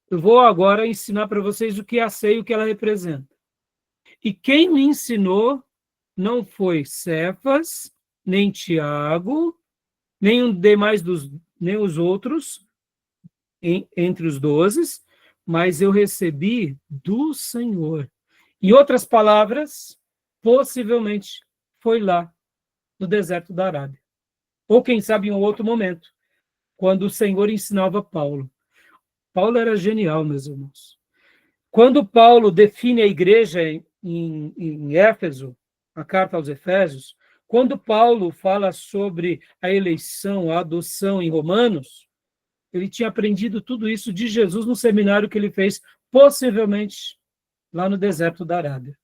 eu vou agora ensinar para vocês o que é a ceia e o que ela representa. E quem me ensinou não foi Cefas, nem Tiago, nem os outros, entre os 12, mas eu recebi do Senhor. Em outras palavras, possivelmente foi lá, no deserto da Arábia. Ou quem sabe em um outro momento, quando o Senhor ensinava Paulo. Paulo era genial, meus irmãos. Quando Paulo define a igreja em Éfeso, a carta aos Efésios, quando Paulo fala sobre a eleição, a adoção em Romanos, ele tinha aprendido tudo isso de Jesus no seminário que ele fez, possivelmente, lá no deserto da Arábia.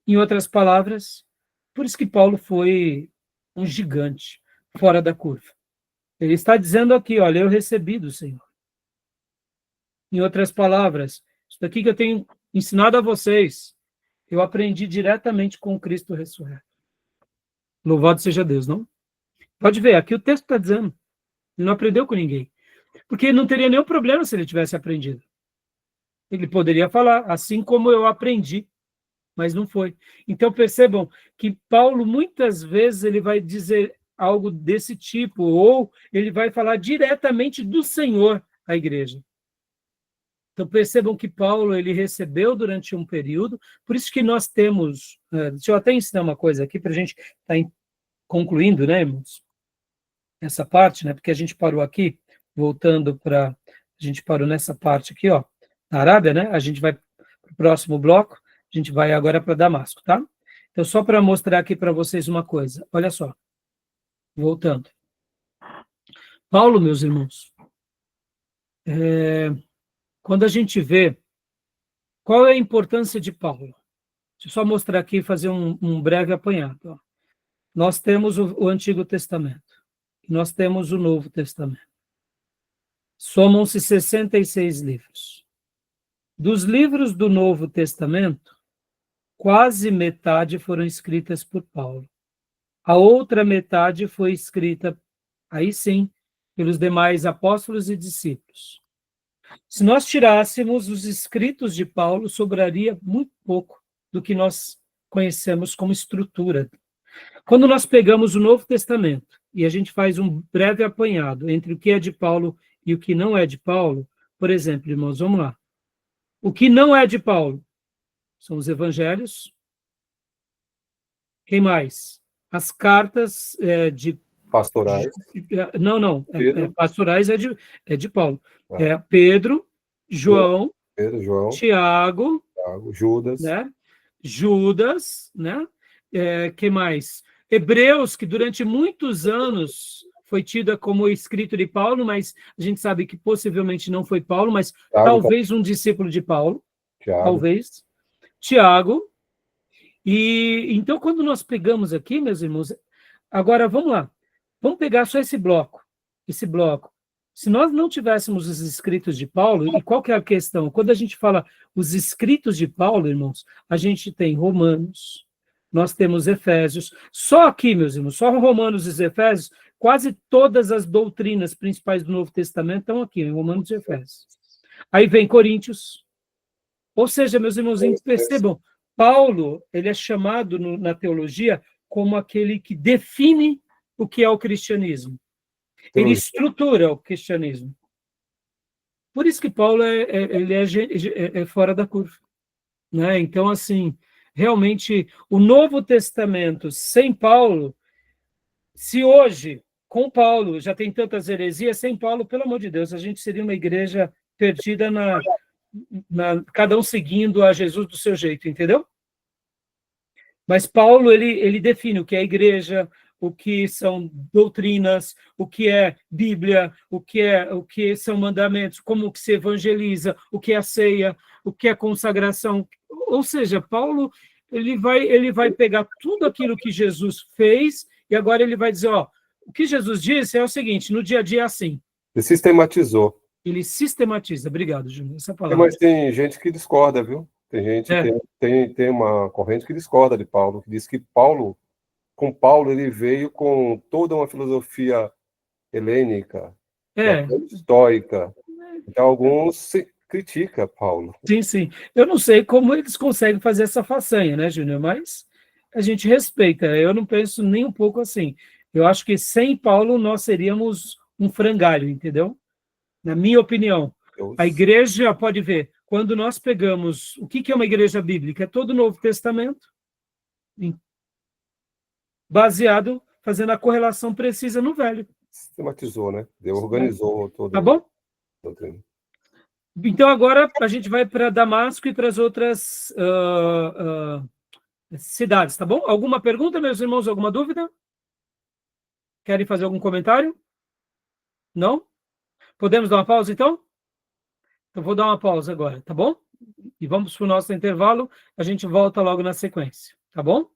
Em outras palavras, por isso que Paulo foi um gigante, fora da curva. Ele está dizendo aqui, olha, eu recebi do Senhor. Em outras palavras, isso daqui que eu tenho ensinado a vocês, eu aprendi diretamente com Cristo ressurreto. Louvado seja Deus, não? Pode ver, aqui o texto está dizendo. Ele não aprendeu com ninguém. Porque não teria nenhum problema se ele tivesse aprendido. Ele poderia falar, assim como eu aprendi, mas não foi. Então percebam que Paulo, muitas vezes, ele vai dizer algo desse tipo, ou ele vai falar diretamente do Senhor à igreja. Então percebam que Paulo, ele recebeu durante um período, por isso que nós temos, deixa eu até ensinar uma coisa aqui, para a gente estar concluindo, né, irmãos? Essa parte, né, porque a gente parou aqui, voltando para, a gente parou nessa parte aqui, ó, na Arábia, né, a gente vai para o próximo bloco, a gente vai agora para Damasco, tá? Então, só para mostrar aqui para vocês uma coisa, olha só, voltando. Paulo, meus irmãos, quando a gente vê qual é a importância de Paulo, deixa eu só mostrar aqui e fazer um breve apanhado. Ó. Nós temos o Antigo Testamento, nós temos o Novo Testamento. Somam-se 66 livros. Dos livros do Novo Testamento, quase metade foram escritas por Paulo. A outra metade foi escrita, aí sim, pelos demais apóstolos e discípulos. Se nós tirássemos os escritos de Paulo, sobraria muito pouco do que nós conhecemos como estrutura. Quando nós pegamos o Novo Testamento e a gente faz um breve apanhado entre o que é de Paulo e o que não é de Paulo, por exemplo, irmãos, vamos lá. O que não é de Paulo são os evangelhos. Quem mais? As cartas de... Pastorais. Não. Pedro. Pastorais é de Paulo. Ah. Pedro, João, Pedro, João, Tiago, Judas. né? Judas, né? Que mais? Hebreus, que durante muitos anos foi tida como escrito de Paulo, mas a gente sabe que possivelmente não foi Paulo, mas talvez um discípulo de Paulo. Tiago. Talvez. Tiago. E então, quando nós pegamos aqui, meus irmãos, agora vamos lá. Vamos pegar só esse bloco. Se nós não tivéssemos os escritos de Paulo, e qual que é a questão? Quando a gente fala os escritos de Paulo, irmãos, a gente tem Romanos, nós temos Efésios. Só aqui, meus irmãos, só Romanos e Efésios, quase todas as doutrinas principais do Novo Testamento estão aqui, em Romanos e Efésios. Aí vem Coríntios. Ou seja, meus irmãozinhos, percebam, Paulo, ele é chamado na teologia como aquele que define o que é o cristianismo. Ele estrutura o cristianismo. Por isso que Paulo ele é fora da curva, né? Então, assim, realmente, o Novo Testamento sem Paulo, se hoje, com Paulo, já tem tantas heresias, sem Paulo, pelo amor de Deus, a gente seria uma igreja perdida cada um seguindo a Jesus do seu jeito, entendeu? Mas Paulo, ele define o que é igreja, o que são doutrinas, o que é Bíblia, o que são mandamentos, como que se evangeliza, o que é a ceia, o que é consagração. Ou seja, Paulo, ele vai pegar tudo aquilo que Jesus fez e agora ele vai dizer, o que Jesus disse é o seguinte, no dia a dia é assim. Ele sistematizou. Ele sistematiza. Obrigado, Júnior, essa palavra. Mas tem gente que discorda, viu? Tem gente, tem uma corrente que discorda de Paulo, que diz que com Paulo ele veio com toda uma filosofia helênica, estoica. Então alguns criticam Paulo. Sim. Eu não sei como eles conseguem fazer essa façanha, né, Júnior? Mas a gente respeita. Eu não penso nem um pouco assim. Eu acho que sem Paulo nós seríamos um frangalho, entendeu? Na minha opinião. A igreja, pode ver, quando nós pegamos... O que é uma igreja bíblica? É todo o Novo Testamento, baseado, fazendo a correlação precisa no Velho. Sistematizou, né? Deus organizou todo. Tá bom? Então, agora a gente vai para Damasco e para as outras cidades, tá bom? Alguma pergunta, meus irmãos? Alguma dúvida? Querem fazer algum comentário? Não? Podemos dar uma pausa, então? Então, vou dar uma pausa agora, tá bom? E vamos para o nosso intervalo. A gente volta logo na sequência, tá bom?